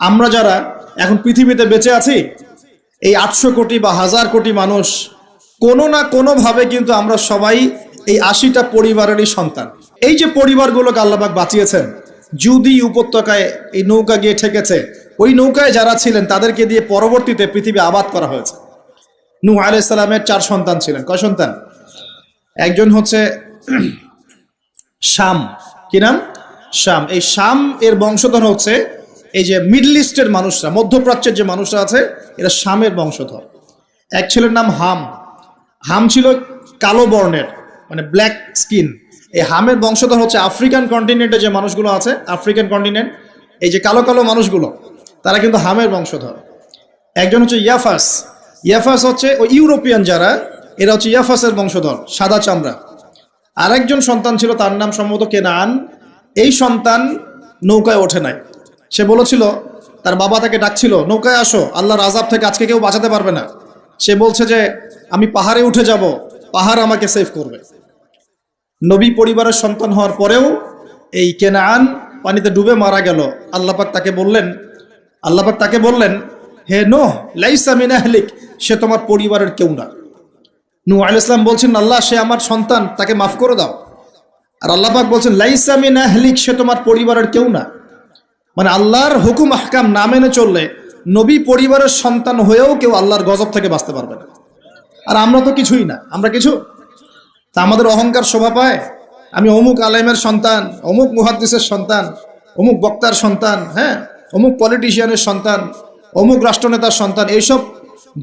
আমরা যারা এখন পৃথিবীতে বেঁচে আছি, এই 800 কোটি বা 1000 কোটি মানুষ, কোনো না কোনোভাবে কিন্তু আমরা সবাই এই 80টা পরিবারেরই সন্তান। এই যে পরিবারগুলোকে আল্লাহ পাক বাঁচিয়েছেন, জুদি উপত্যকায় এই নৌকা গিয়ে ঠেকেছে, ওই নৌকায় যারা ছিলেন তাদেরকে দিয়ে পরবর্তীতে পৃথিবী আবাদ করা হয়েছে। নূহ আলাইহিস সালামের 4 সন্তান ছিলেন। কয় সন্তান? একজন হচ্ছে শাম। কি নাম? শাম। এই শাম এর বংশধর হচ্ছে এই যে মিডল ইস্টের মানুষরা, মধ্যপ্রাচ্যের যে মানুষরা আছে, এরা শামের বংশধর। এক ছেলের নাম হাম। হাম ছিল কালো বর্ণের, মানে ব্ল্যাক স্কিন। এই হামের বংশধর হচ্ছে আফ্রিকান কন্টিনেন্টে যে মানুষগুলো আছে, আফ্রিকান কন্টিনেন্ট, এই যে কালো কালো মানুষগুলো, তারা কিন্তু হামের বংশধর। একজন হচ্ছে ইয়াফাস। ইয়াফাস হচ্ছে ওই ইউরোপিয়ান যারা, এরা হচ্ছে ইয়াফাসের বংশধর, সাদা চামড়া। আরেকজন সন্তান ছিল, তার নাম সম্ভবত কেনান। এই সন্তান নৌকায় ওঠে নাই। সে বলেছিল, তার বাবা তাকে ডাকছিল, নৌকায় আসো, আল্লাহর আযাব থেকে আজকে কেউ বাঁচাতে পারবে না। সে বলছে যে আমি পাহাড়ে উঠে যাব, পাহাড় আমাকে সেভ করবে। নবী পরিবারের সন্তান হওয়ার পরেও এই কেনান পানিতে ডুবে মারা গেল। আল্লাহ পাক তাকে বললেন, হে নূহ, লাইসা মিন আহলিক, সে তোমার পরিবারের কেউ না। নূহ আলাইহিস সালাম বলছেন, আল্লাহ, সে আমার সন্তান, তাকে মাফ করে দাও। আর আল্লাহ পাক বলছেন, লাইসা মিন আহলিক, সে তোমার পরিবারের কেউ না। মানে আল্লাহর হুকুম আহকাম না মেনে চললে নবী পরিবারের সন্তান হয়েও কেউ আল্লাহর গজব থেকে বাঁচতে পারবে না। আর আমরা তো কিছুই না, আমরা কিছু। তা আমাদের অহংকার শোভা পায়, আমি অমুক আলেমের সন্তান, অমুক মুহাদ্দিসের সন্তান, অমুক বক্তার সন্তান, হ্যাঁ, অমুক পলিটিশিয়ানের সন্তান, অমুক রাষ্ট্রনেতার সন্তান। এইসব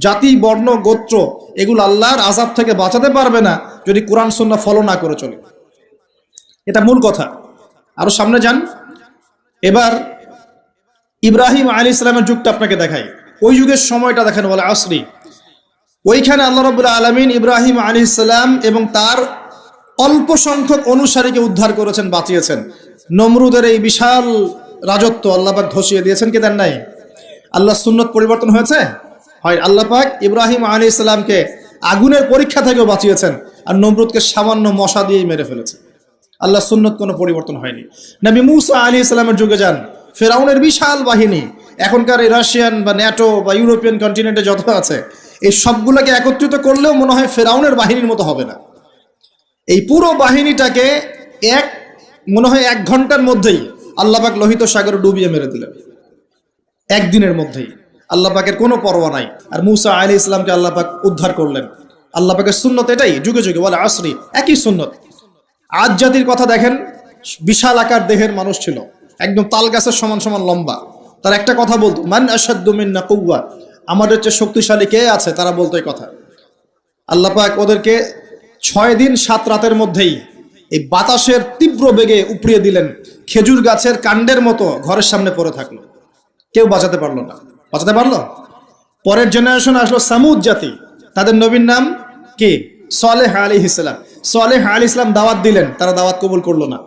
জাতি, বর্ণ, গোত্র, এগুলো আল্লাহর আযাব থেকে বাঁচাতে পারবে না যদি কোরআন সুন্নাহ ফলো না করে চলে। এটা মূল কথা। আরো সামনে যান। এবার ইব্রাহিম আলাইহিস সালামের যুগটা আপনাকে দেখাই। ওই যুগের সময়টা দেখেন, বলে আসরি। ওইখানে আল্লাহ রাব্বুল আলামিন ইব্রাহিম আলাইহিস সালাম এবং তার অল্প সংখ্যক অনুসারীকে উদ্ধার করেছেন, বাঁচিয়েছেন। নমরুদের এই বিশাল রাজত্ব আল্লাহ পাক ধসিয়ে দিয়েছেন, কি দেন নাই? আল্লাহর সুন্নত পরিবর্তন হয়েছে? হয়। আল্লাহ পাক ইব্রাহিম আলাইহিস সালামকে আগুনের পরীক্ষা থেকেও বাঁচিয়েছেন, আর নমরুদকে সামান্য মশা দিয়েই মেরে ফেলেছে। আল্লাহর সুন্নত কোনো পরিবর্তন হয়নি। নবী মূসা আলাইহিস সালামের যুগে যান, ফেরাউনের বিশাল বাহিনী, এখনকার এই রাশিয়ান বা ন্যাটো বা ইউরোপিয়ান কন্টিনেন্টে যত আছে, এই সবগুলোকে একত্রিত করলেও মনে হয় ফেরাউনের বাহিনীর মতো হবে না। এই পুরো বাহিনীটাকে মনে হয় 1 ঘন্টার মধ্যেই আল্লাহ পাক লোহিত সাগরে ডুবিয়ে মেরে দিলেন, একদিনের মধ্যেই। আল্লাহ পাকের কোনো পরোয়া নাই। আর মূসা আলাইহিস সালামকে আল্লাহ পাক উদ্ধার করলেন। আল্লাহ পাকের সুন্নত এটাই, যুগে যুগে, বলে আসরি, একই সুন্নত। আজ জাতির কথা দেখেন, বিশাল আকার দেহের মানুষ ছিল, একদম তাল গাছের সমান সমান লম্বা। তার একটা কথা বলতো, মান আশাদ্দু মিন্না কুওয়া, আমাদের চেয়ে শক্তিশালী কে আছে, তারা বলতো এই কথা। আল্লাহ পাক ওদেরকে 6 দিন 7 রাতের মধ্যেই এই বাতাসের তীব্র বেগে উপড়িয়ে দিলেন, খেজুর গাছের কাণ্ডের মতো ঘরের সামনে পড়ে থাকলো। কেউ বাঁচাতে পারলো না। বাঁচাতে পারলো? পরের জেনারেশন আসলো সামুদ জাতি, তাদের নবীর নাম কি? সালেহ আলাইহিস সালাম। সালেহ আলাইহিস সালাম দাওয়াত দিলেন, তারা দাওয়াত কবুল করলো না।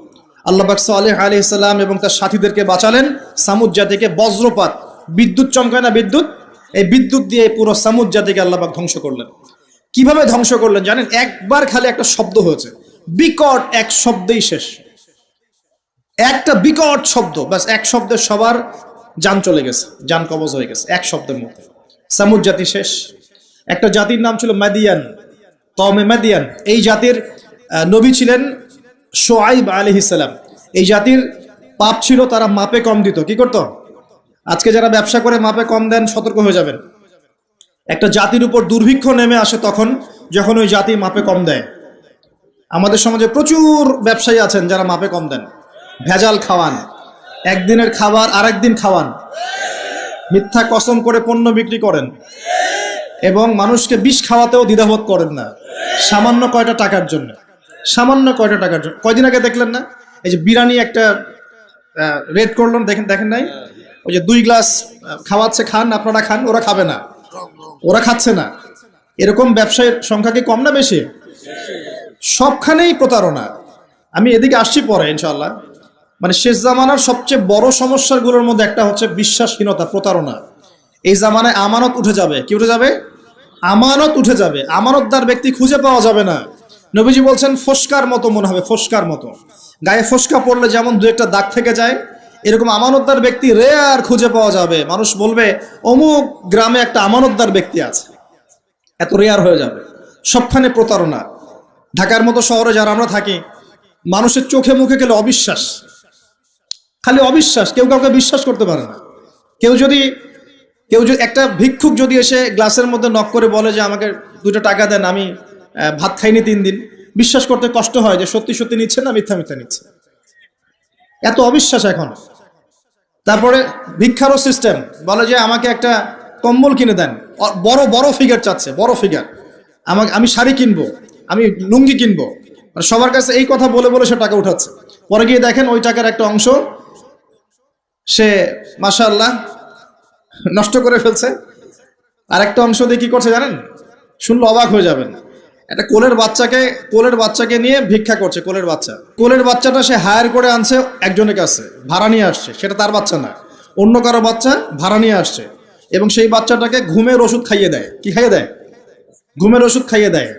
আল্লাহ পাক সালেহ আলাইহিস সালাম এবং তার সাথীদেরকে বাঁচালেন সামুদ জাতিকে। বজ্রপাত, বিদ্যুৎ চমকায় না, বিদ্যুৎ, এই বিদ্যুৎ দিয়ে পুরো সামুদ জাতিকে আল্লাহ পাক ধ্বংস করলেন। কিভাবে ধ্বংস করলেন জানেন? একবার খালি একটা শব্দ হয়েছে, বিকট এক শব্দেই শেষ। একটা বিকট শব্দ, ব্যাস, এক শব্দে সবার জান চলে গেছে, জান কবজ হয়ে গেছে এক শব্দের মধ্যে। সামুদ জাতি শেষ। একটা জাতির নাম ছিল মাদিয়ান, কওমে মাদিয়ান। এই জাতির নবী ছিলেন শুআইব আলাইহিস সালাম। এই জাতির পাপ ছিল, তারা মাপে কম দিত। কি করত? আজকে যারা ব্যবসা করে মাপে কম দেন, সতর্ক হয়ে যাবেন। একটা জাতির উপর দুর্ভিক্ষ নেমে আসে তখন, যখন ওই জাতি মাপে কম দেয়। আমাদের সমাজে প্রচুর ব্যবসায়ী আছেন যারা মাপে কম দেন, ভেজাল খাওয়ান, একদিনের খাবার আরেকদিন খাওয়ান, মিথ্যা কসম করে পণ্য বিক্রি করেন, এবং মানুষকে বিষ খাওয়াতেও দ্বিধাবোধ করেন না, সামান্য কয়টা টাকার জন্য। সামান্য কয়টা টাকার জন্য। কয়দিন আগে দেখলেন না, এই যে বিরিয়ানি একটা রেড করলেন, দেখেন নাই? ওই যে 2 গ্লাস খাওয়াচ্ছে, খান, আপনারা খান, ওরা খাবে না, ওরা খাচ্ছে না। এরকম ব্যবসায়ীর সংখ্যা কি কম না বেশি? সবখানেই প্রতারণা। আমি এদিকে আসছি পরে ইনশাআল্লাহ। মানে শেষ জামানার সবচেয়ে বড় সমস্যাগুলোর মধ্যে একটা হচ্ছে বিশ্বাসহীনতা, প্রতারণা। এই জামানায় আমানত উঠে যাবে। কি উঠে যাবে? আমানত উঠে যাবে। আমানতদার ব্যক্তি খুঁজে পাওয়া যাবে না। নবীজি বলছেন ফোসকার মতো মনে হবে, ফোসকার মতো। গায়ে ফোসকা পড়লে যেমন 2 একটা দাগ থেকে যায়, এরকম আমানতদার ব্যক্তি রেয়ার খুঁজে পাওয়া যাবে। মানুষ বলবে অমুক গ্রামে একটা আমানতদার ব্যক্তি আছে, এত রেয়ার হয়ে যাবে। সবখানে প্রতারণা। ঢাকার মতো শহরে যারা আমরা থাকি, মানুষের চোখে মুখে গেলে অবিশ্বাস, খালি অবিশ্বাস, কেউ কাউকে বিশ্বাস করতে পারে না। কেউ যদি একটা ভিক্ষুক যদি এসে গ্লাসের মধ্যে নক করে বলে যে আমাকে 2টা টাকা দেন, আমি ভাত খাইনি 3 দিন, বিশ্বাস করতে কষ্ট হয় যে সত্যি সত্যি নিচ্ছে না মিথ্যা মিথ্যা নিচ্ছে, এত অবিশ্বাস এখন। তারপরে ভিক্ষারও সিস্টেম, বলে যে আমাকে একটা কম্বল কিনে দেন, বড় বড় ফিগার চাচ্ছে, বড় ফিগার, আমি শাড়ি কিনবো, আমি লুঙ্গি কিনবো। সবার কাছে এই কথা বলে বলে সে টাকা উঠাচ্ছে। পরে গিয়ে দেখেন ওই টাকার একটা অংশ সে মাশাআল্লাহ নষ্ট করে ফেলছে, আর একটা অংশ দিয়ে কি করছে জানেন? শুনলে অবাক হয়ে যাবেন। একটা কোলের বাচ্চাকে নিয়ে ভিক্ষা করছে। কোলের বাচ্চাটা সে হায়ার করে আনছে একজনের কাছে, ভাড়া নিয়ে আসছে, সেটা তার বাচ্চা না, অন্য কারো বাচ্চা ভাড়া নিয়ে আসছে, এবং সেই বাচ্চাটাকে ঘুমের ওষুধ খাইয়ে দেয়। কি খাইয়ে দেয়? ঘুমের ওষুধ খাইয়ে দেয়,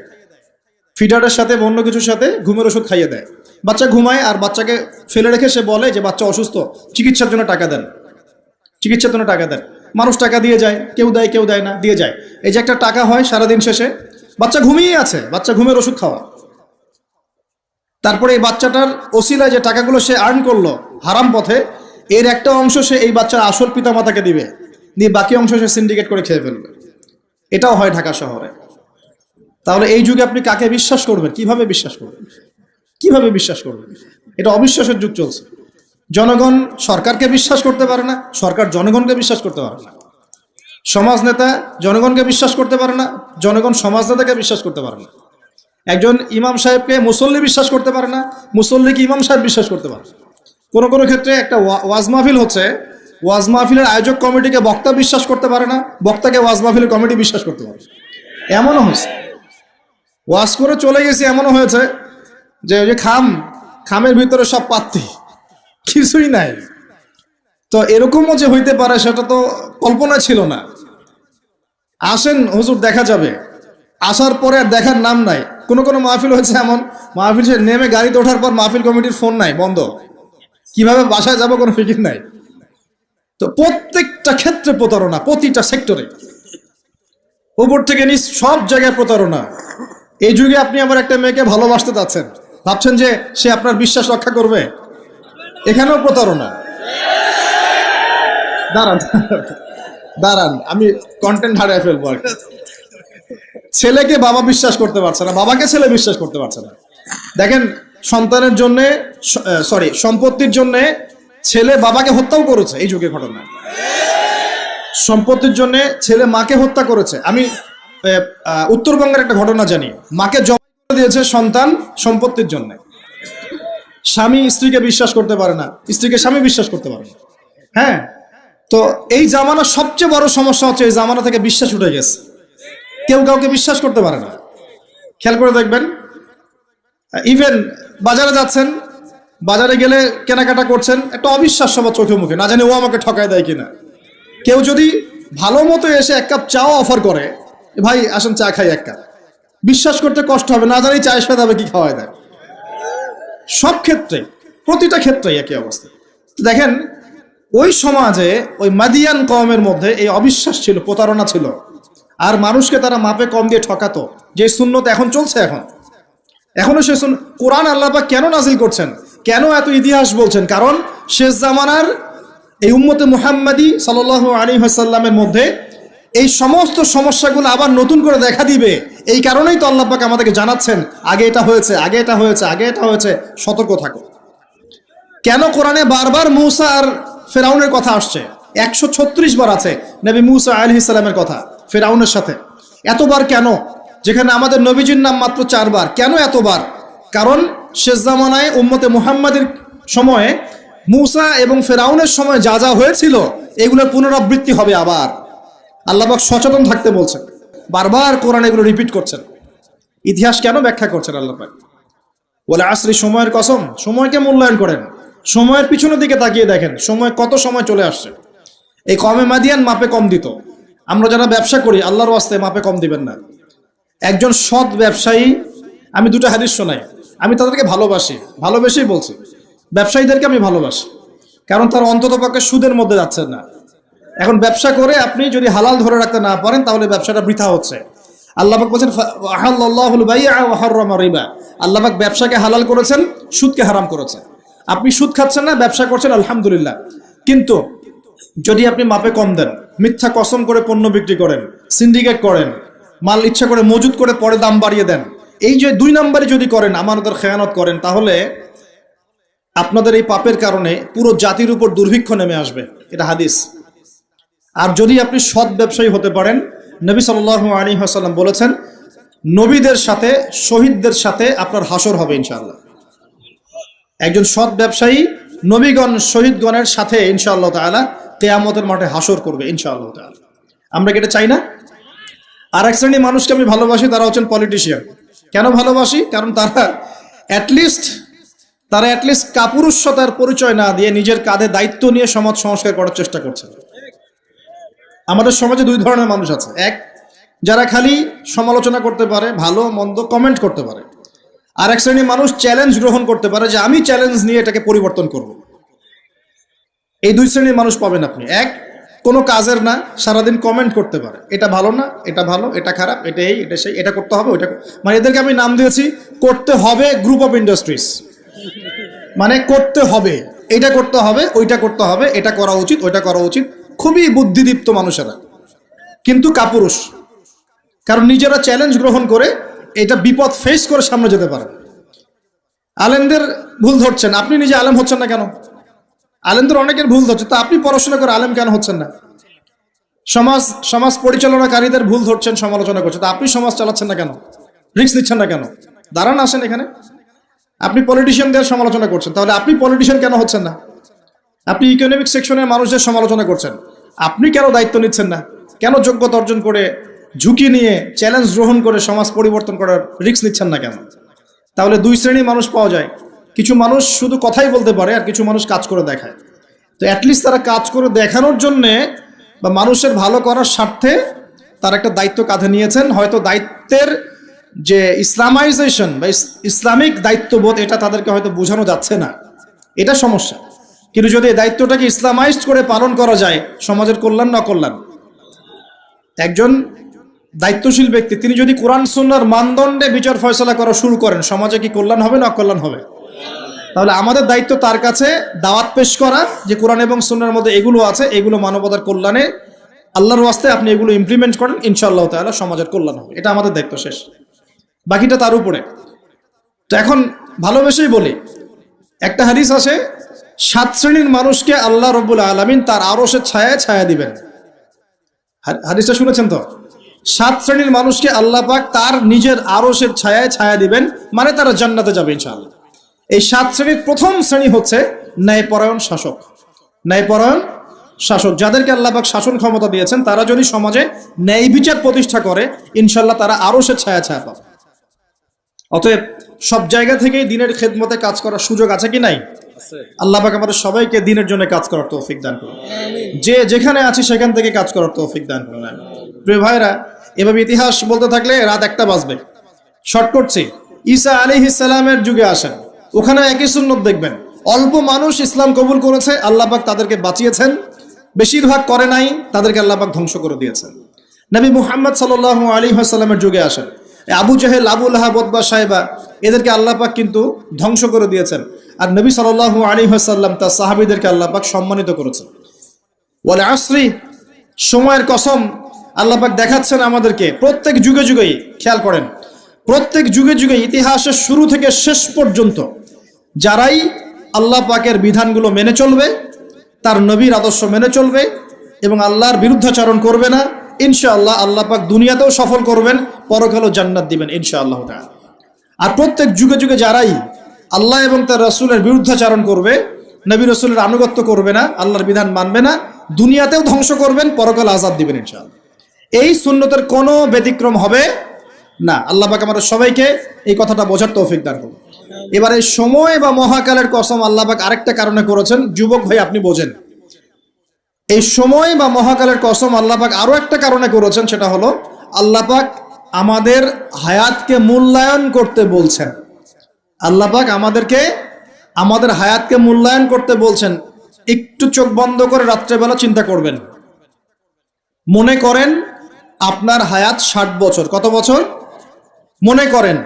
ফিডারের সাথে অন্য কিছুর সাথে ঘুমের ওষুধ খাইয়ে দেয়। বাচ্চা ঘুমায়, আর বাচ্চাকে ফেলে রেখে সে বলে যে বাচ্চা অসুস্থ, চিকিৎসার জন্য টাকা দেন। মানুষ টাকা দিয়ে যায়, কেউ দেয় কেউ দেয় না, দিয়ে যায়। এই যে একটা টাকা হয় সারাদিন শেষে, বাচ্চা ঘুমিয়ে আছে, বাচ্চা ঘুমের ওষুধ খাওয়া। তারপরে এই বাচ্চাটার ওসিলায় যে টাকাগুলো সে আর্ন করলো হারাম পথে, এর একটা অংশ সে এই বাচ্চার আসল পিতামাতাকে দিবে, দিয়ে বাকি অংশ সে সিন্ডিকেট করে খেয়ে ফেলবে। এটাও হয় ঢাকা শহরে। তাহলে এই যুগে আপনি কাকে বিশ্বাস করবেন? কিভাবে বিশ্বাস করবেন? এটা অবিশ্বাসের যুগ চলছে। জনগণ সরকারকে বিশ্বাস করতে পারে না, সরকার জনগণকে বিশ্বাস করতে পারে না। সমাজ নেতা জনগণকে বিশ্বাস করতে পারে না, জনগণ সমাজ নেতাকে বিশ্বাস করতে পারে না। একজন ইমাম সাহেবকে মুসল্লি বিশ্বাস করতে পারে না, মুসল্লিকে ইমাম সাহেব বিশ্বাস করতে পারে না। কোনো কোনো ক্ষেত্রে একটা ওয়াজ মাহফিল হচ্ছে, ওয়াজ মাহফিলের আয়োজক কমিটিকে বক্তা বিশ্বাস করতে পারে না, বক্তাকে ওয়াজ মাহফিলের কমিটি বিশ্বাস করতে পারে। এমনও হয়েছে, ওয়াজ করে চলে গেছি, এমনও হয়েছে যে ওই যে খামের ভিতরে সব পাত্তি, কিছুই নাই। তো এরকমও যে হইতে পারে সেটা তো কল্পনা ছিল না। আসেন হুজুর দেখা যাবে, আসার পরে আর দেখার নাম নাই। কোনো মাহফিল হয়েছে এমন, মাহফিল সে নেমে গাড়িতে ওঠার পর মাহফিল কমিটির ফোন নাই, বন্ধ, কিভাবে বাসায় যাব কোনো ফিকির নাই। তো প্রত্যেকটা ক্ষেত্রে প্রতারণা, প্রতিটা সেক্টরে, উপর থেকে নিচ সব জায়গায় প্রতারণা। এই যুগে আপনি আবার একটা মেয়েকে ভালোবাসতে যাচ্ছেন, ভাবছেন যে সে আপনার বিশ্বাস রক্ষা করবে, এখানেও প্রতারণা। দাঁড়ান আমি কন্টেন্ট হারিয়ে ফেলবো আর কি। ছেলেকে বাবা বিশ্বাস করতে পারছে না, বাবাকে ছেলে বিশ্বাস করতে পারছে না। দেখেন, সন্তানের জন্য সম্পত্তির জন্য ছেলে বাবাকে হত্যাও করেছে এই যুগে ঘটনা। সম্পত্তির জন্য ছেলে মাকে হত্যা করেছে। আমি উত্তরবঙ্গের একটা ঘটনা জানি, মাকে জবাই করে দিয়েছে সন্তান সম্পত্তির জন্য। স্বামী স্ত্রীকে বিশ্বাস করতে পারে না, স্ত্রীকে স্বামী বিশ্বাস করতে পারে না। হ্যাঁ, তো এই জামানার সবচেয়ে বড় সমস্যা হচ্ছে এই জামানা থেকে বিশ্বাস উঠে গেছে, কেউ কাউকে বিশ্বাস করতে পারে না। খেয়াল করে দেখবেন, ইভেন বাজারে যাচ্ছেন, বাজারে গেলে কেনাকাটা করছেন, একটা অবিশ্বাস সবার চোখে মুখে, না জানি ও আমাকে ঠকায় দেয় কিনা। কেউ যদি ভালো মতো এসে 1 কাপ চাও অফার করে, ভাই আসেন চা খাই 1 কাপ, বিশ্বাস করতে কষ্ট হবে, না জানি চায়ের সাথে হবে কি খাওয়ায় দেয়। সব ক্ষেত্রে, প্রতিটা ক্ষেত্রেই একই অবস্থা। দেখেন, ওই সমাজে ওই মাদিয়ান কওমের মধ্যে এই অবিশ্বাস ছিল, প্রতারণা ছিল, আর মানুষকে তারা মাপে কম দিয়ে ঠকাতো। যে সুন্নত এখন চলছে, এখনো সে কোরআন আল্লাহ পাক কেন নাজিল করছেন, কেন এত ইতিহাস বলছেন? কারণ শেষ জামানার এই উম্মতে মুহাম্মাদি সাল্লাল্লাহু আলাইহি ওয়াসাল্লামের মধ্যে এই সমস্ত সমস্যাগুলো আবার নতুন করে দেখা দিবে। এই কারণেই তো আল্লাহ পাক আমাদেরকে জানাচ্ছেন, আগে এটা হয়েছে, সতর্ক থাকো। কেন কোরআনে বারবার মূসা আর ফেরাউনের কথা আসছে? 136 বার আছে নবী মূসা আলাইহিস সালামের কথা ফেরাউনের সাথে। এতবার কেন, যেখানে আমাদের নবীজির নাম মাত্র 4 বার? কেন এতবার? কারণ শেষ জামানায় উম্মতে মুহাম্মাদের সময়ে মূসা এবং ফেরাউনের সময় যা যা হয়েছিল এগুলোর পুনরাবৃত্তি হবে আবার। আল্লাহ পাক সচেতন থাকতে বলছেন, বারবার কোরআন এগুলো রিপিট করছেন। ইতিহাস কেন ব্যাখ্যা করছেন আল্লাহ পাক? বলে আসরি, সময়ের কসম, সময়কে মূল্যায়ন করেন, সময়ের পিছনের দিকে তাকিয়ে দেখেন কত সময় চলে আসছে। এই কমে মাদিয়ান মাপে কম দিত। আমরা যারা ব্যবসা করি, আল্লাহর ওয়াস্তে মাপে কম দিবেন না। একজন সৎ ব্যবসায়ী, আমি 2টা হাদিস শোনাই, আমি তাদেরকে ভালোবেসেই বলছি, ব্যবসায়ীদেরকে আমি ভালোবাসি। কারণ তার অন্ততপক্ষে সুদের মধ্যে যাচ্ছেন না। এখন ব্যবসা করে আপনি যদি হালাল ধরে রাখতে না পারেন তাহলে ব্যবসাটা বৃথা হচ্ছে। আল্লাহ পাক বলেছেন আহাল্লাহুল বাই'a ওয়া হাররামা রিবা, আল্লাহ পাক ব্যবসাকে হালাল করেছেন, সুদকে হারাম করেছেন। আপনি সুদ খাচ্ছেন না, ব্যবসা করছেন, আলহামদুলিল্লাহ। কিন্তু যদি আপনি মাপে কম দেন, মিথ্যা কসম করে পণ্য বিক্রি করেন, সিন্ডিকেট করেন, মাল ইচ্ছা করে মজুত করে পরে দাম বাড়িয়ে দেন, এই যে 2 নম্বরে যদি করেন, আমানতের খেয়ানত করেন, তাহলে আপনাদের এই পাপের কারণে পুরো জাতির উপর দুর্ভিক্ষ নেমে আসবে, এটা হাদিস। আর যদি আপনি সৎ ব্যবসায়ী হতে পারেন, নবী সাল্লাল্লাহু আলাইহি ওয়াসাল্লাম বলেছেন, নবীদের সাথে শহীদদের সাথে আপনার হাসর হবে ইনশাআল্লাহ। একজন সৎ ব্যবসায়ী নবীগণ শহীদগণের সাথে ইনশাআল্লাহ তাআলা কিয়ামতের মাঠে হাসর করবে ইনশাআল্লাহ তাআলা। আমরা কি এটা চাই না? আর এক শ্রেণীর মানুষকে আমি ভালোবাসি, তারা হচ্ছেন পলিটিশিয়ান। কেন ভালোবাসি? কারণ তারা অ্যাটলিস্ট কাপুরুষতার পরিচয় না দিয়ে নিজের কাঁধে দায়িত্ব নিয়ে সমাজ সংস্কার করার চেষ্টা করছে। আমাদের সমাজে 2 ধরনের মানুষ আছে। এক, যারা খালি সমালোচনা করতে পারে, ভালো মন্দ কমেন্ট করতে পারে। আর এক শ্রেণীর মানুষ চ্যালেঞ্জ গ্রহণ করতে পারে যে আমি চ্যালেঞ্জ নিয়ে এটাকে পরিবর্তন করব। এই 2 শ্রেণীর মানুষ পাবেন আপনি। এক, কোনো কাজের না, সারাদিন কমেন্ট করতে পারে, এটা ভালো না, এটা ভালো, এটা খারাপ, এটা এই, এটা সেই, এটা করতে হবে, ওইটা, মানে এদেরকে আমি নাম দিয়েছি করতে হবে গ্রুপ অফ ইন্ডাস্ট্রিজ। মানে করতে হবে, এটা করতে হবে, ওইটা করতে হবে, এটা করা উচিত, ওইটা করা উচিত। খুবই বুদ্ধিদীপ্ত মানুষেরা, কিন্তু কাপুরুষ। কারণ নিজেরা চ্যালেঞ্জ গ্রহণ করে এটা বিপদ ফেস করে সামনে যেতে পারে। আলেমদের ভুল ধরছেন, আপনি নিজে আলেম হচ্ছেন না কেন? আলেমদের অনেকের ভুল ধরছে, তা আপনি পড়াশোনা করে আলেম কেন হচ্ছেন না? সমাজ পরিচালনাকারীদের ভুল ধরছেন, সমালোচনা করছেন, তা আপনি সমাজ চালাচ্ছেন না কেন? রিস্ক নিচ্ছেন না কেন? দাঁড়ান, আসেন এখানে। আপনি পলিটিশিয়ানদের সমালোচনা করছেন, তাহলে আপনি পলিটিশিয়ান কেন হচ্ছেন না? আপনি ইকোনমিক সেকশনের মানুষদের সমালোচনা করছেন, আপনি কেন দায়িত্ব নিচ্ছেন না? কেন যোগ্যতা অর্জন করে, ঝুঁকি নিয়ে, চ্যালেঞ্জ গ্রহণ করে সমাজ পরিবর্তন করার রিস্ক নিচ্ছেন না কেন? তাহলে 2 শ্রেণীর মানুষ পাওয়া যায়। কিছু মানুষ শুধু কথাই বলতে পারে, আর কিছু মানুষ কাজ করে দেখায়। তো অ্যাটলিস্ট তারা কাজ করে দেখানোর জন্যে বা মানুষের ভালো করার স্বার্থে তারা একটা দায়িত্ব কাঁধে নিয়েছেন। হয়তো দায়িত্বের যে ইসলামাইজেশন বা ইসলামিক দায়িত্ববোধ, এটা তাদেরকে হয়তো বোঝানো যাচ্ছে না, এটা সমস্যা। কিন্তু যদি এই দায়িত্বটাকে ইসলামাইজড করে পালন করা যায়, সমাজের কল্যাণ না কল্যাণ। একজন দায়িত্বশীল ব্যক্তি তিনি যদি কোরআন সুন্নাহর মানদণ্ডে বিচার ফয়সালা করা শুরু করেন, সমাজে কি কল্যাণ হবে না অকল্যাণ হবে? তাহলে আমাদের দায়িত্ব তার কাছে দাওয়াত পেশ করা যে কোরআন এবং সুন্নাহর মধ্যে এগুলো আছে, এগুলো মানবতার কল্যাণে, আল্লাহর ওয়াস্তে আপনি এগুলো ইমপ্লিমেন্ট করেন, ইনশাআল্লাহ তাআলা সমাজের কল্যাণ হবে। এটা আমাদের দায়িত্ব, শেষ। বাকিটা তার উপরে। তো এখন ভালোবেসেই বলি, একটা হাদিস আছে, 7 শ্রেণীর মানুষকে আল্লাহ রাব্বুল আলামিন তার আরশের ছায়ায় ছায়া দিবেন। হাদিসটা শুনেছেন তো? 7 শ্রেণীর মানুষকে আল্লাহ পাক তার নিজের আরশের ছায়ায় ছায়া দিবেন, মানে তারা জান্নাতে যাবে ইনশাআল্লাহ। এই 7 শ্রেণীর প্রথম শ্রেণী হচ্ছে ন্যায়পরায়ণ শাসক। ন্যায়পরায়ণ শাসক, যাদেরকে আল্লাহ পাক শাসন ক্ষমতা দিয়েছেন, তারা যদি সমাজে ন্যায় বিচার প্রতিষ্ঠা করে, ইনশাআল্লাহ তারা আরশের ছায়া ছায়া পাবে। অতএব সব জায়গা থেকেই দিনের খেদমতে কাজ করার সুযোগ আছে কি নাই? আল্লাহ পাক আমাদের সবাইকে দিনের জন্য কাজ করার তৌফিক দান করুন। যে যেখানে আছি সেখান থেকে কাজ করার তৌফিক দান করুন। প্রিয় ভাইরা, এভাবে ইতিহাস বলতে থাকলে রাত 1টা বাজবে। শর্ট করছি, ঈসা আলাইহিস সালামের যুগে আসেন, ওখানে একই সুন্নত দেখবেন। অল্প মানুষ ইসলাম কবুল করেছে, আল্লাহ পাক তাদেরকে বাঁচিয়েছেন। বেশিরভাগ করে নাই, তাদেরকে আল্লাহ পাক ধ্বংস করে দিয়েছেন। নবী মুহাম্মদ সাল্লাল্লাহু আলাইহি ওয়াসাল্লামের যুগে আসেন, আবু জাহেল, আবু লাহাব, উতবা, সাইবা, এদেরকে আল্লাহ পাক কিন্তু ধ্বংস করে দিয়েছেন। আর নবী সাল্লাল্লাহু আলাইহি ওয়াসাল্লাম তার সাহাবীদেরকে আল্লাহ পাক সম্মানিত করেছেন। ওয়াল আসরি, সময়ের কসম, আল্লাহ পাক দেখাচ্ছেন আমাদেরকে প্রত্যেক যুগে যুগেই। খেয়াল করেন, প্রত্যেক যুগে যুগে, ইতিহাসের শুরু থেকে শেষ পর্যন্ত যারাই আল্লাহ পাকের বিধানগুলো মেনে চলবে, তার নবীর আদর্শ মেনে চলবে এবং আল্লাহর বিরুদ্ধাচরণ করবে না, ইনশাআল্লাহ আল্লাহ পাক দুনিয়াতেও সফল করবেন, পরকালেও জান্নাত দিবেন ইনশাআল্লাহ তাআলা। আর প্রত্যেক যুগে যুগে যারাই আল্লাহ এবং তার রাসূলের বিরুদ্ধাচরণ করবে, নবী রাসূলের আনুগত্য করবে না, আল্লাহর বিধান মানবে না, দুনিয়াতেও ধ্বংস করবেন, পরকালে আযাব দিবেন ইনশাআল্লাহ। এই সুন্নতের কোনো ব্যতিক্রম হবে না। আল্লাহ পাক আমাদের সবাইকে এই কথাটা বোঝার তৌফিক দান করুন। এবার এই সময় বা মহাকালের কসম আল্লাহ পাক আরেকটা কারণে করেছেন, যুবক ভাই আপনি বোঝেন। এই সময় বা মহাকালের কসম আল্লাহ পাক আরো একটা কারণে করেছেন, সেটা হলো আল্লাহ পাক আমাদের হায়াতকে মূল্যায়ন করতে বলছেন। আল্লাহ পাক আমাদের হায়াতকে মূল্যায়ন করতে বলছেন। একটু চোখ বন্ধ করে রাত্রেবেলা চিন্তা করবেন। মনে করেন আপনার হায়াত 60 বছর। কত বছর? মনে করেন,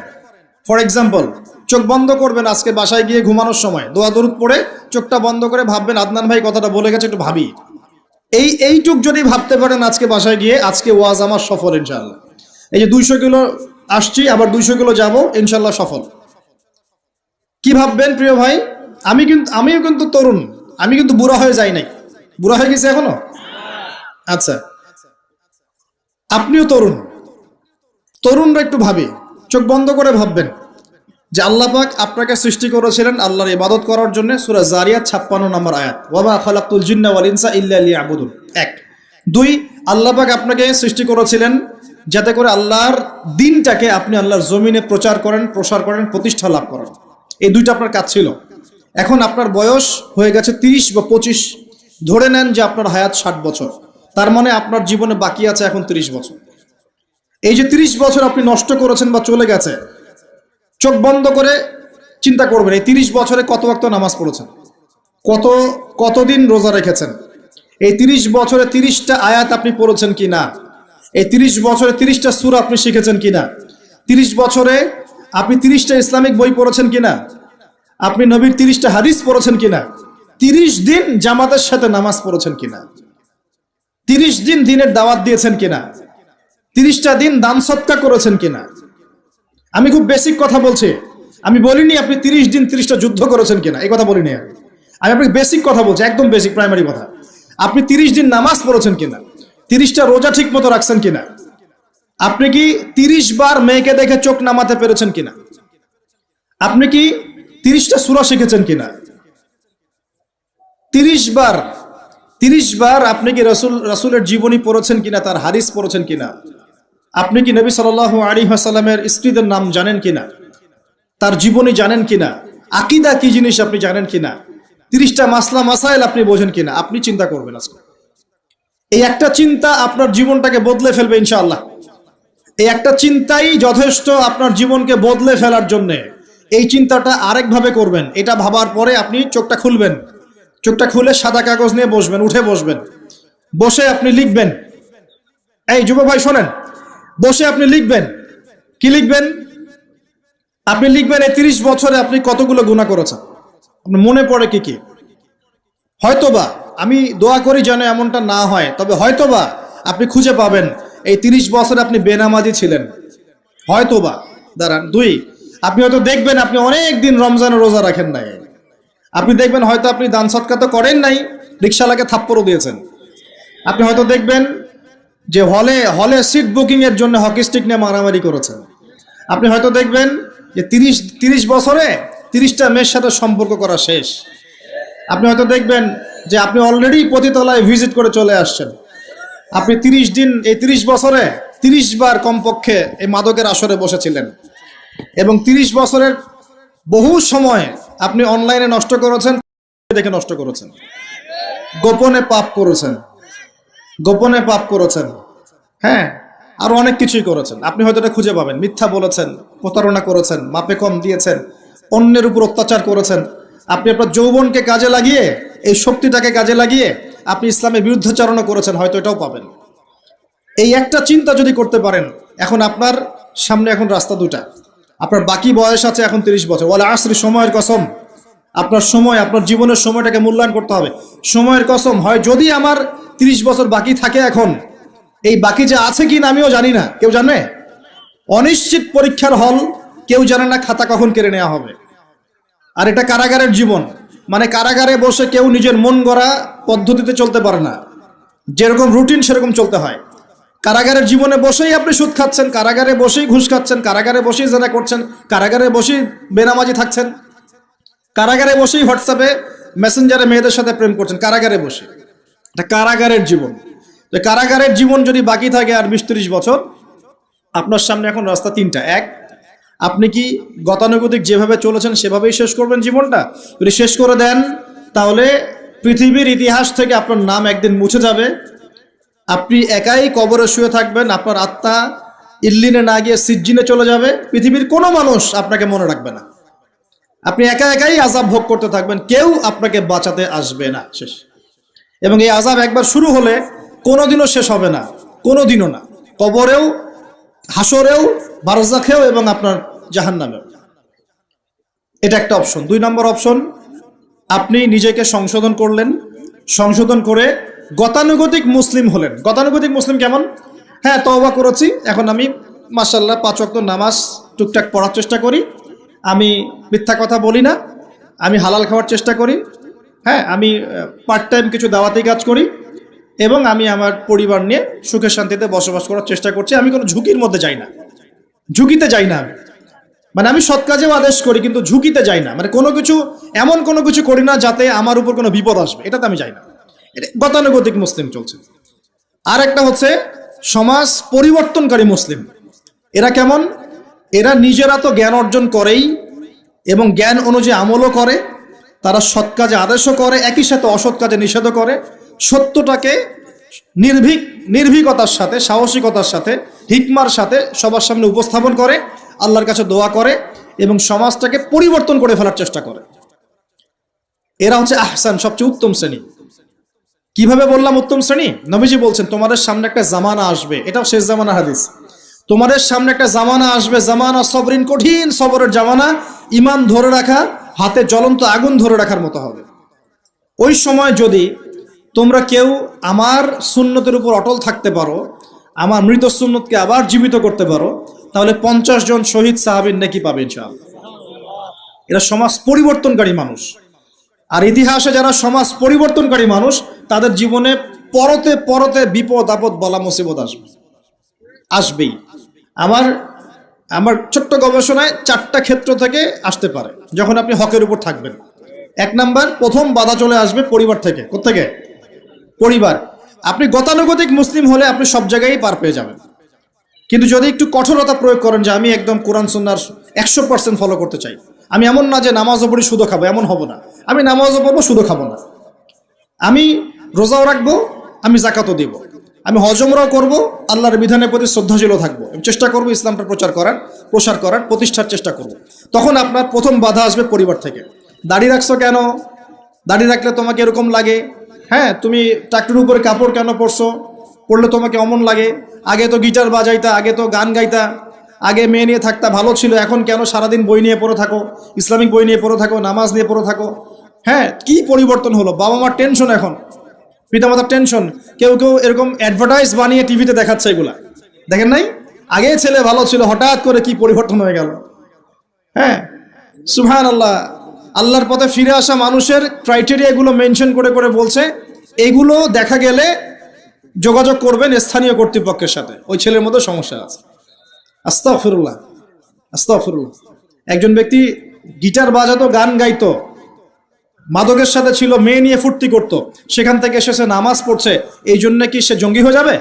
ফর এক্সাম্পল, চোখ বন্ধ করবেন আজকে বাসায় গিয়ে ঘুমানোর সময়, দোয়া দরুদ পড়ে চোখটা বন্ধ করে ভাববেন আদনান ভাই কথাটা বলে গেছে, একটু ভাবি। এইটুক যদি ভাবতে পারেন আজকে বাসায় গিয়ে, আজকে ওয়াজ আমার সফল ইনশাআল্লাহ। এই যে 200 কিলো আসছি, আবার 200 কিলো যাবো, ইনশাআল্লাহ সফল। কি ভাববেন প্রিয় ভাই? আমিও কিন্তু তরুণ, আমি কিন্তু বুড়া হয়ে যাই নাই। বুড়া হয়ে গেছি এখনো? আচ্ছা, আপনিও তরুণ। তরুণরা একটু ভাবি, চোখ বন্ধ করে ভাববেন যে আল্লাহ পাক আপনাকে সৃষ্টি করেছিলেন আল্লাহর ইবাদত করার জন্য। সূরা জারিয়াত 56 নম্বর আয়াত, ওয়া মা খালাকতুল জিন্না ওয়াল ইনসা ইল্লা লিয়াবুদুন। 1 2 আল্লাহ পাক আপনাকে সৃষ্টি করেছিলেন যাতে করে আল্লাহর দিনটাকে আপনি আল্লাহর জমিনে প্রচার করেন, প্রসার করেন, প্রতিষ্ঠা লাভ করেন। এই দুইটা আপনার কাজ ছিল। এখন আপনার বয়স হয়ে গেছে 30 বা 25, ধরে নেন যে আপনার হায়াত 60 বছর। তার মানে আপনার জীবনে বাকি আছে এখন 30 বছর। এই যে 30 বছর আপনি নষ্ট করেছেন বা চলে গেছে, চোখ বন্ধ করে চিন্তা করবেন এই 30 বছরে কত ওয়াক্ত নামাজ পড়েছেন, কতদিন রোজা রেখেছেন, এই 30 বছরে 30টা আয়াত আপনি পড়েছেন কিনা, এই 30 বছরে 30টা সূরা আপনি শিখেছেন কিনা, 30 বছরে আপনি 30টা ইসলামিক বই পড়েছেন কিনা, আপনি নবীর 30টা হাদিস পড়েছেন কিনা, 30 দিন জামাতের সাথে নামাজ পড়েছেন কিনা, 30 দিন দিনের দাওয়াত দিয়েছেন কিনা, 30টা দিন দান সদকা করেছেন কিনা। আমি খুব বেসিক কথা বলছি, আমি বলিনি আপনি 30 দিন 30টা যুদ্ধ করেছেন কিনা, এই কথা বলিনি। আমি আপনাকে বেসিক কথা বলছি, একদম বেসিক প্রাইমারি কথা। আপনি 30 দিন নামাজ পড়েছেন কিনা, 30টা রোজা ঠিক মতো রাখছেন কিনা, আপনি কি 30 বার মেয়েকে দেখে চোখ নামাতে পেরেছেন কিনা, আপনি কি 30টা সূরা শিখেছেন কিনা, 30 বার আপনি কি রাসূলের জীবনী পড়েছেন কিনা, তার হাদিস পড়েছেন কিনা, আপনি কি নবী সাল্লাল্লাহু আলাইহি ওয়াসাল্লামের স্ত্রীদের নাম জানেন কিনা, তার জীবনী জানেন কিনা, আকীদা কি জিনিস আপনি জানেন কিনা, 30টা মাসলা মাসাইল আপনি বোঝেন কিনা। আপনি চিন্তা করবেন আজকে। এই একটা চিন্তা আপনার জীবনটাকে বদলে ফেলবে ইনশাআল্লাহ। এই একটা চিন্তাই যথেষ্ট আপনার জীবনকে বদলে ফেলার জন্য। এই চিন্তাটা আরেকভাবে করবেন। এটা ভাবার পরে আপনি চোখটা খুলবেন, চোখটা খুলে সাদা কাগজ নিয়ে বসবেন, উঠে বসবেন, বসে আপনি লিখবেন। এই যুব ভাই শোনেন, বসে আপনি লিখবেন। কি লিখবেন? আপনি লিখবেন এই 30 বছরে আপনি কতগুলো গুনাহ করেছেন, আপনার মনে পড়ে কি কি। হয়তোবা, আমি দোয়া করি যেন এমনটা না হয়, তবে হয়তোবা আপনি খুঁজে পাবেন এই 30 বছরে আপনি বেনামাজি ছিলেন, হয়তোবা। দাঁড়ান, 2 আপনি হয়তো দেখবেন আপনি অনেক দিন রমজানের রোজা রাখেন নাই। আপনি দেখবেন হয়তো আপনি দান সদকা তো করেন নাই, রিকশাওয়ালাকে থাপ্পড়ও দিয়েছেন। আপনি হয়তো দেখবেন যে হলে সিট বুকিং এর জন্য হকি স্টিক নিয়ে মারামারি করেছেন। আপনি হয়তো দেখবেন যে 30 বছরে 30টা মেয়ের সাথে সম্পর্ক করা শেষ। আপনি হয়তো দেখবেন যে আপনি অলরেডি পতিতলায় ভিজিট করে চলে আসছেন। আপনি 30 দিন, এই 30 বছরে 30 বার কমপক্ষে এই মাদকের আসরে বসেছিলেন, এবং 30 বছরের বহু সময় আপনি অনলাইনে নষ্ট করেছেন, দেখে নষ্ট করেছেন, গোপনে পাপ করেছেন, হ্যাঁ, আরো অনেক কিছুই করেছেন। আপনি হয়তো এটা খুঁজে পাবেন। মিথ্যা বলেছেন, প্রতারণা করেছেন, মাপে কম দিয়েছেন, অন্যের উপর অত্যাচার করেছেন। আপনি আপনার যৌবনকে কাজে লাগিয়ে, এই শক্তিটাকে কাজে লাগিয়ে আপনি ইসলামের বিরুদ্ধাচরণ করেছেন, হয়তো এটাও পাবেন। এই একটা চিন্তা যদি করতে পারেন, এখন আপনার সামনে এখন রাস্তা দুটা। আপনার বাকি বয়স আছে এখন 30 বছর। ওয়াল আসরি, সময়ের কসম। আপনার সময়, আপনার জীবনের সময়টাকে মূল্যায়ন করতে হবে। সময়ের কসম, হয় যদি আমার 30 বছর বাকি থাকে, এখন এই বাকি যে আছে কি না আমিও জানি না, কেউ জানে? অনিশ্চিত পরীক্ষার হল, কেউ জানে না খাতা কখন কেড়ে নেওয়া হবে। আর এটা কারাগারের জীবন, মানে কারাগারে বসে কেউ নিজের মন গড়া পদ্ধতিতে চলতে পারে না, যেরকম রুটিন সেরকম চলতে হয়। কারাগারের জীবনে বসেই আপনি সুদ খাচ্ছেন, কারাগারে বসেই ঘুষ খাচ্ছেন, কারাগারে বসেই জেনা করছেন, কারাগারে বসেই বেনামাজি থাকছেন, কারাগারে বসেই হোয়াটসঅ্যাপে মেসেঞ্জারে মেয়েদের সাথে প্রেম করছেন, কারাগারে বসে। এটা কারাগারের জীবন। তো কারাগারের জীবন যদি বাকি থাকে আর 20-30 বছর, আপনার সামনে এখন রাস্তা 3টা। 1, আপনি কি গতানুগতিক যেভাবে চলেছেন সেভাবেই শেষ করবেন জীবনটা? যদি শেষ করে দেন, তাহলে পৃথিবীর ইতিহাস থেকে আপনার নাম একদিন মুছে যাবে। আপনি একাই কবরে শুয়ে থাকবেন, আপনার আত্মা ইল্লিনে না গিয়ে সিজ্জিনে চলে যাবে। পৃথিবীর কোনো মানুষ আপনাকে মনে রাখবে না। আপনি একা একাই আযাব ভোগ করতে থাকবেন, কেউ আপনাকে বাঁচাতে আসবে না, শেষ। এবং এই আযাব একবার শুরু হলে কোনোদিনও শেষ হবে না, কোনোদিনও না, কবরেও, হাসরেও, বারজাখেও এবং আপনার জাহান্নামেও। এটা একটা অপশন। 2 নম্বর অপশন, আপনি নিজেকে সংশোধন করলেন, সংশোধন করে গতানুগতিক মুসলিম হলেন। গতানুগতিক মুসলিম কেমন? হ্যাঁ, তওবা করেছি, এখন আমি মাশাআল্লাহ 5 ওয়াক্ত নামাজ টুকটাক পড়ার চেষ্টা করি, আমি মিথ্যা কথা বলি না, আমি হালাল খাওয়ার চেষ্টা করি, হ্যাঁ, আমি পার্ট টাইম কিছু দাওয়াতি কাজ করি, এবং আমি আমার পরিবার নিয়ে সুখে শান্তিতে বসবাস করার চেষ্টা করছি। আমি কোনো ঝুঁকির মধ্যে যাই না, ঝুঁকিতে যাই না আমি। মানে আমি সৎ কাজেও আদেশ করি, কিন্তু ঝুঁকিতে যাই না, মানে কোনো কিছু, এমন কোনো কিছু করি না যাতে আমার উপর কোনো বিপদ আসবে, এটাতে আমি যাই না। এটা গতানুগতিক মুসলিম চলছে। আর একটা হচ্ছে সমাজ পরিবর্তনকারী মুসলিম। এরা কেমন? এরা নিজেরা তো জ্ঞান অর্জন করেই এবং জ্ঞান অনুযায়ী আমলও করে, তারা সৎ কাজে আদেশও করে, একই সাথে অসৎ কাজে নিষেধও করে, সত্যটাকে নির্ভীকতার সাথে, সাহসিকতার সাথে, হিকমার সাথে সবার সামনে উপস্থাপন করে, আল্লাহর কাছে দোয়া করে এবং সমাজটাকে পরিবর্তন করে ফেলার চেষ্টা করে। এরা হচ্ছে আহসান, সবচেয়ে উত্তম শ্রেণী। কিভাবে বললাম উত্তম শ্রেণী? নবীজি বলছেন তোমাদের সামনে একটা জামানা আসবে, এটাও শেষ জামানা হাদিস। তোমাদের সামনে একটা জামানা আসবে, জামানা সবরিন, কঠিন সবরের জামানা, ঈমান ধরে রাখা হাতে জ্বলন্ত আগুন ধরে রাখার মতো হবে। ওই সময় যদি তোমরা কেউ আমার সুন্নতের উপর অটল থাকতে পারো, আমার মৃত সুন্নতকে আবার জীবিত করতে পারো, তাহলে 50 জন শহীদ সাহাবীর নেকি পাবে ইনশাআল্লাহ। এরা সমাজ পরিবর্তনকারী মানুষ। আর ইতিহাসে যারা সমাজ পরিবর্তনকারী মানুষ, তাদের জীবনে পরতে পরতে বিপদ আপদ বলা মুসিবত আসবেই। আমার ছোট্ট গবেষণায় 4টা ক্ষেত্র থেকে আসতে পারে যখন আপনি হকের উপর থাকবেন। 1 নাম্বার, প্রথম বাধা চলে আসবে পরিবার থেকে। কোত্থেকে? পরিবার। আপনি গতানুগতিক মুসলিম হলে আপনি সব জায়গায় পার পেয়ে যাবেন, কিন্তু যদি একটু কঠোরতা প্রয়োগ করেন যে আমি একদম কোরআন সুন্নাহর 100% ফলো করতে চাই, আমি এমন না যে নামাজও পড়ি শুধু খাবো, এমন হব না, আমি নামাজও পড়বো শুধু খাবো না, আমি রোজাও রাখবো, আমি যাকাতও দিব, আমি হজ উমরাও করবো, আল্লাহর বিধানের প্রতি শ্রদ্ধাশীলও থাকবো, চেষ্টা করবো ইসলামটা প্রসার করার প্রতিষ্ঠার চেষ্টা করব। তখন আপনার প্রথম বাধা আসবে পরিবার থেকে। দাড়ি রাখছো কেন? দাড়ি রাখলে তোমাকে এরকম লাগে, হ্যাঁ, তুমি ট্রাক্টরের উপরে কাপড় কেন পরলে তোমাকে অমন লাগে, আগে তো গিটার বাজাইতা, আগে তো গান গাইতা, আগে মেয়ে নিয়ে থাকতা, ভালো ছিল, এখন কেন সারাদিন বই নিয়ে পড়ে থাকো, ইসলামিক বই নিয়ে পড়ে থাকো, নামাজ নিয়ে পড়ে থাকো? হ্যাঁ, কি পরিবর্তন হলো! বাবা মার টেনশন, এখন পিতামাতার টেনশন। কেউ কেউ এরকম অ্যাডভার্টাইজ বানিয়ে টিভিতে দেখাচ্ছে, এগুলা দেখেন নাই? আগে ছেলে ভালো ছিল, হঠাৎ করে কি পরিবর্তন হয়ে গেল। হ্যাঁ, সুবহানাল্লাহ। আল্লাহর পথে ফিরে আসা মানুষের ক্রাইটেরিয়া এগুলো মেনশন করে করে বলছে, এগুলো দেখা গেলে যোগাযোগ করবেন স্থানীয় কর্তৃপক্ষের সাথে, ওই ছেলের মধ্যে সমস্যা আছে। আস্তাগফিরুল্লাহ, আস্তাগফিরুল্লাহ। একজন ব্যক্তি গিটার বাজাতো, গান গাইতো, মাদকের সাথে ছিল, মেয়ে নিয়ে ফুর্তি করতো, সেখান থেকে এসেছে নামাজ পড়ছে, এই জন্য কি সে জঙ্গি হয়ে যাবে?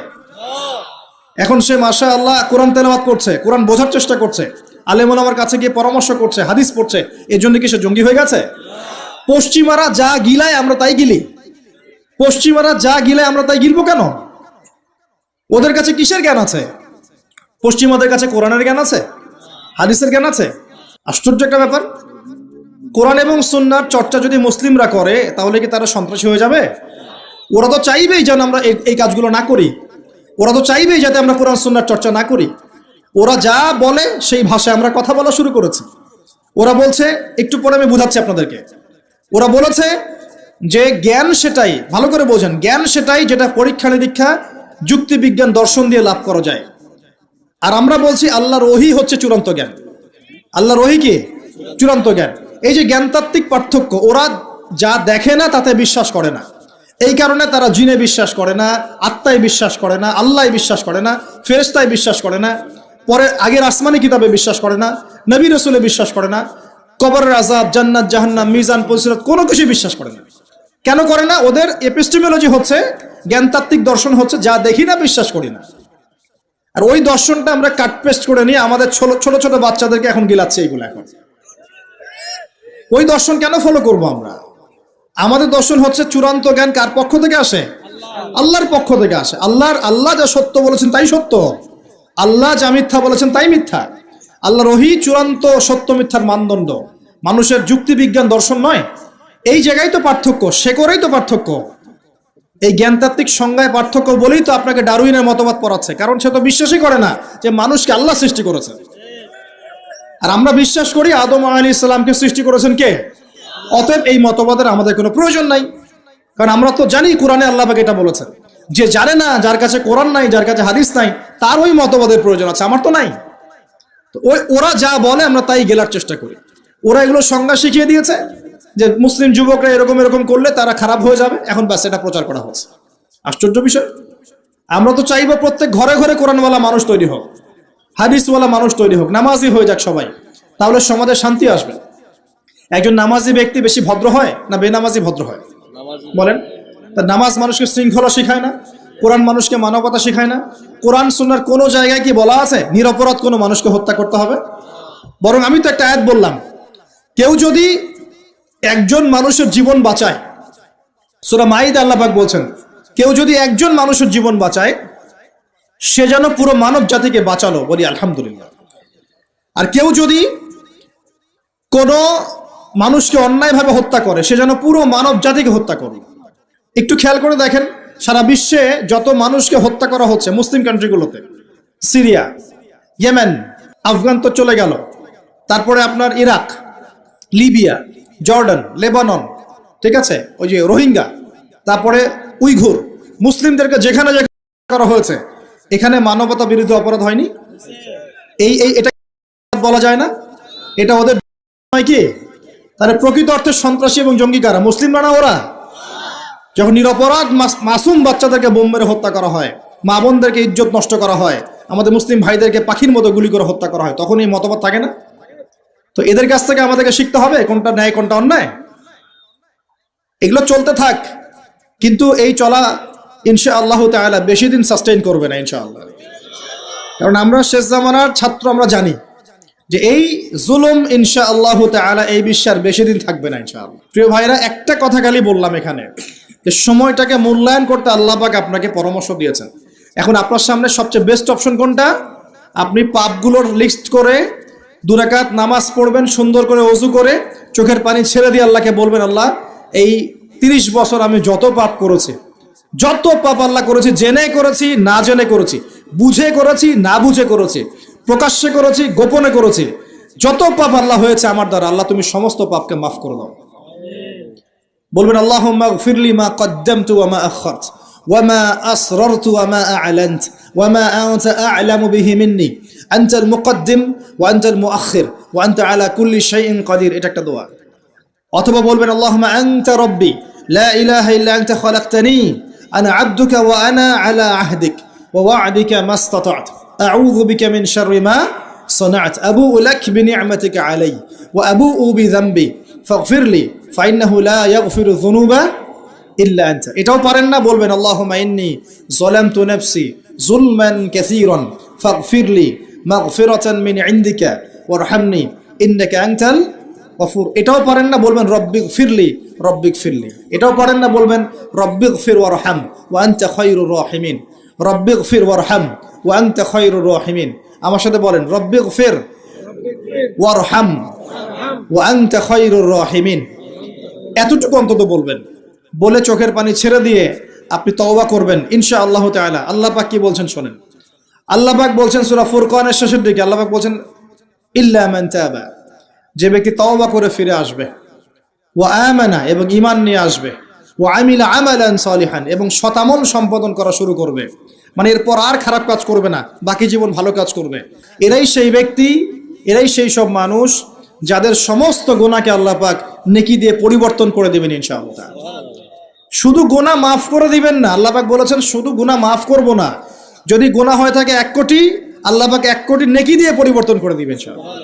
এখন সে মাশাআল্লাহ কোরআন তেলাওয়াত করছে, কোরআন বোঝার চেষ্টা করছে, আলেম ওলামার কাছে গিয়ে পরামর্শ করছে, হাদিস পড়ছে, এই জন্য কি সে জঙ্গি হয়ে গেছে? পশ্চিমারা যা গিলায় আমরা তাই গিলি, পশ্চিমারা যা গিলায় আমরা তাই গিলবো কেন? ওদের কাছে কিসের জ্ঞান আছে? পশ্চিমাদের কাছে কোরআনের জ্ঞান আছে, হাদিসের জ্ঞান আছে। আশ্চর্য একটা ব্যাপার। কোরআন এবং সুন্নাহর চর্চা যদি মুসলিমরা করে, তাহলে কি তারা সন্ত্রাসী হয়ে যাবে? ওরা তো চাইবেই যেন আমরা এই কাজগুলো না করি, ওরা তো চাইবেই যাতে আমরা কোরআন সুন্নাহর চর্চা না করি। ওরা যা বলে সেই ভাষায় আমরা কথা বলা শুরু করেছি। ওরা বলছে, একটু পরে আমি বুঝাচ্ছি আপনাদেরকে, ওরা বলেছে যে জ্ঞান সেটাই, ভালো করে বোঝেন, জ্ঞান সেটাই যেটা পরীক্ষা নিরীক্ষা, যুক্তি বিজ্ঞান, দর্শন দিয়ে লাভ করা যায়। আর আমরা বলছি আল্লাহর ওহী হচ্ছে চূড়ান্ত জ্ঞান। আল্লাহর ওহী কি? চূড়ান্ত জ্ঞান। এই যে জ্ঞানতাত্ত্বিক পার্থক্য, ওরা যা দেখে না তাতে বিশ্বাস করে না, এই কারণে তারা জিনে বিশ্বাস করে না, আত্মায় বিশ্বাস করে না, আল্লাহ বিশ্বাস করে না, ফেরেশতায় বিশ্বাস করে না, পরে আগের আসমানি কিতাবে বিশ্বাস করে না, নবী রাসূলে বিশ্বাস করে না, কবরের আযাব, জান্নাত জাহান্নাম, মিজান, ফজিলত কোনো কিছু বিশ্বাস করে না। কেন করে না? ওদের এপিস্টেমোলজি হচ্ছে, জ্ঞানতাত্ত্বিক দর্শন হচ্ছে যা দেখি না বিশ্বাস করি না। আর ওই দর্শনটা আমরা কাট পেস্ট করে নিয়ে আমাদের ছোট ছোট বাচ্চাদেরকে এখন গিলাচ্ছে এইগুলো। এখন ওই দর্শন কেন ফলো করব আমরা? আমাদের দর্শন হচ্ছে চূড়ান্ত জ্ঞান কার পক্ষ থেকে আসে? আল্লাহর পক্ষ থেকে আসে। আল্লাহ যা সত্য বলেছেন তাই সত্য, আল্লাহ যা মিথ্যা বলেছেন তাই মিথ্যা। আল্লাহর ওহী চূড়ান্ত সত্য মিথ্যার মানদণ্ড। মানুষের যুক্তি বিজ্ঞান দর্শন নয়। এই জায়গায় তো পার্থক্য, সে করেই তো পার্থক্য। এই জ্ঞানতাত্ত্বিক সংজ্ঞায় পার্থক্য বলেই তো আপনাকে ডারউইনের মতবাদ পড়াচ্ছে, কারণ সে তো বিশ্বাসই করে না যে মানুষকে আল্লাহ সৃষ্টি করেছে। আর আমরা বিশ্বাস করি আদম আলাইহিস সালামকে সৃষ্টি করেছেন কে? অতএব এই মতবাদের আমাদের কোনো প্রয়োজন নাই, কারণ আমরা তো জানি কোরআনে আল্লাহ পাক এটা বলেছেন। যে জানে না, যার কাছে কোরআন নাই, যার কাছে হাদিস নাই, তার ওই মতবাদের প্রয়োজন আছে, আমার তো নাই। তো ওরা যা বলে আমরা তাই গেলার চেষ্টা করি। ওরা এগুলো সংজ্ঞা শিখিয়ে দিয়েছে যে মুসলিম যুবকরা এরকম এরকম করলে তারা খারাপ হয়ে যাবে, এখন ব্যাস এটা প্রচার করা হচ্ছে। আশ্চর্য বিষয়। আমরা তো চাইবো প্রত্যেক ঘরে ঘরে কোরআনওয়ালা মানুষ তৈরি হোক, হাদিসওয়ালা মানুষ তৈরি হোক, নামাজি হয়ে যাক সবাই, তাহলে সমাজে শান্তি আসবে। একজন নামাজি ব্যক্তি বেশি ভদ্র হয় না বেনামাজি ভদ্র হয়? বলেন। তা নামাজ মানুষকে শৃঙ্খলা শেখায় না? কোরআন মানুষকে মানবতা শেখায় না? কোরআন সুন্নাহর কোনো জায়গায় কি বলা আছে নিরপরাধ কোনো মানুষকে হত্যা করতে হবে? বরং আমি তো একটা আয়াত বললাম, কেউ যদি একজন মানুষের জীবন বাঁচায়, সূরা মাইদা আল্লাহ পাক বলছেন, কেউ যদি একজন মানুষের জীবন বাঁচায় সে যেন পুরো মানব জাতিকে বাঁচালো, বলি আলহামদুলিল্লাহ। আর কেউ যদি কোনো মানুষকে অন্যায়ভাবে হত্যা করে সে যেন পুরো মানব জাতিকে হত্যা করলো। একটু খেয়াল করে দেখেন, সারা বিশ্বে যত মানুষকে হত্যা করা হচ্ছে মুসলিম কান্ট্রিগুলোতে, সিরিয়া, ইয়েমেন, আফগান তো চলে গেল, তারপরে আপনার ইরাক, লিবিয়া, জর্ডান, লেবানন, ঠিক আছে, ওই যে রোহিঙ্গা, তারপরে উইঘুর, মুসলিমদেরকে যেখানে যেখানে করা হয়েছে, এখানে মানবতা বিরোধী অপরাধ হয়নি? এটা বলা যায় না? এটা ওদের নয় কি? তাহলে প্রকৃত অর্থে সন্ত্রাসী এবং জঙ্গি কারা? মুসলিমরা না ওরা? যখন নিরপরাধ মাসুম বাচ্চাদেরকে বোম মেরে হত্যা করা হয়, মা বোনদেরকে ইজ্জত নষ্ট করা হয়, আমাদের মুসলিম ভাইদেরকে পাখির মতো গুলি করে হত্যা করা হয়, তখন এই মতবাদ থাকে না? তো এদের কাছ থেকে আমাদেরকে শিখতে হবে কোনটা ন্যায় কোনটা অন্যায়। এগুলো চলতে থাক, কিন্তু এই চলা ইনশাআল্লাহ তাআলা বেশি দিন সাস্টেইন করবে না ইনশাআল্লাহ। কারণ আমরা শেষ জামানার ছাত্র, আমরা জানি যে এই জুলুম ইনশাআল্লাহ তাআলা এই বিশ্বের বেশি দিন থাকবে না ইনশাআল্লাহ। প্রিয় ভাইরা, একটা কথা খালি বললাম এখানে, যে সময়টাকে মূল্যায়ন করতে আল্লাহ পাক আপনাকে পরামর্শ দিয়েছেন। এখন আপনার সামনে সবচেয়ে বেস্ট অপশন কোনটা? আপনি পাপগুলোর লিস্ট করে 2 রাকাত নামাজ পড়বেন, সুন্দর করে ওযু করে চোখের পানি ছেড়ে দিয়ে আল্লাহকে বলবেন, আল্লাহ এই 30 বছর আমি যত পাপ করেছি, যত পাপ আল্লাহ করেছি, জেনে করেছি না জেনে করেছি, বুঝে করেছি না বুঝে করেছি, প্রকাশ্যে করেছি গোপনে করেছি, যত পাপ আল্লাহ হয়েছে আমার দ্বারা, আল্লাহ তুমি সমস্ত পাপকে মাফ করে দাও। বলবেন আল্লাহুম্মা গফিরলি মা কদ্দামতু ওয়া মা আখখারতু ওয়া মা আসরারতু ওয়া মা আ'লানতু ওয়া মা আনতা আ'লামু বিহি মিন্নি আনতাল মুকদ্দিম ওয়া আনতাল মুআখির ওয়া আনতা আলা কুল্লি শাইইন কাদির। এটা একটা দোয়া। অথবা বলবেন আল্লাহুম্মা আনতা রাব্বি লা ইলাহা ইল্লা আনতা খালাকতানি আনা আবদুকা ওয়া আনা আলা আহদিক ওয়া ওয়া'দিকা মাস্তাতা'তু আউযু বিকা মিন শাররি মা সানা'তু আবু'ু লাক বিনি'মাতিকা আলাইয়া ওয়া আবু'ু বিযামবি ফাগফিরলি ফাইন্নাহু লা ইয়াগফিরু যুনুবা ইল্লা আনতা। এটাও পারেন না, বলবেন আল্লাহুম্মা ইন্নী যালামতু নাফসি যুলমান কাসীরান ফাগফিরলি মাগফিরাতান মিন ইনদিকা ওয়ারহামনি ইন্নাকা আনতাল গফুর। এটাও পারেন না, বলবেন রব্বিগফিরলি রব্বিগফিরলি। এটাও পারেন না, বলবেন রব্বিগফির ওয়ারহাম ওয়া আনতা খায়রুর রাহিমিন। রব্বিগফির ওয়ারহাম ওয়া আনতা খায়রুর রাহিমিন। আমার সাথে বলেন রব্বিগফির ওয়ারহাম ওয়া আনতা খায়রুর রাহিমিন। এতটুকু অন্তত বলবেন, বলে চোখের পানি ছেড়ে দিয়ে আপনি তওবা করবেন ইনশাআল্লাহ তাআলা। আল্লাহ পাক কি বলছেন শোনেন। আল্লাহ পাক বলছেন সূরা ফুরকানের শেষের দিকে, আল্লাহ পাক বলছেন ইল্লা মান তাবা, যে ব্যক্তি তওবা করে ফিরে আসবে, ওয়া আমানা এবং ঈমান নিয়ে আসবে, ওয়া আমিলা আমালান সালিহান এবং সতামল সম্পাদন করা শুরু করবে, মানে এরপর আর খারাপ কাজ করবে না, বাকি জীবন ভালো কাজ করবে। এরাই সেই ব্যক্তি, এরাই সেই সব মানুষ যাদের সমস্ত গুনাহকে আল্লাহ পাক নেকি দিয়ে পরিবর্তন করে দিবেন ইনশাআল্লাহ। শুধু গুনাহ মাফ করে দিবেন না, আল্লাহ পাক বলেছেন শুধু গুনাহ মাফ করব না, যদি গুনাহ হয়ে থাকে 1 কোটি, আল্লাহ পাক 1 কোটি নেকি দিয়ে পরিবর্তন করে দিবেন ইনশাআল্লাহ।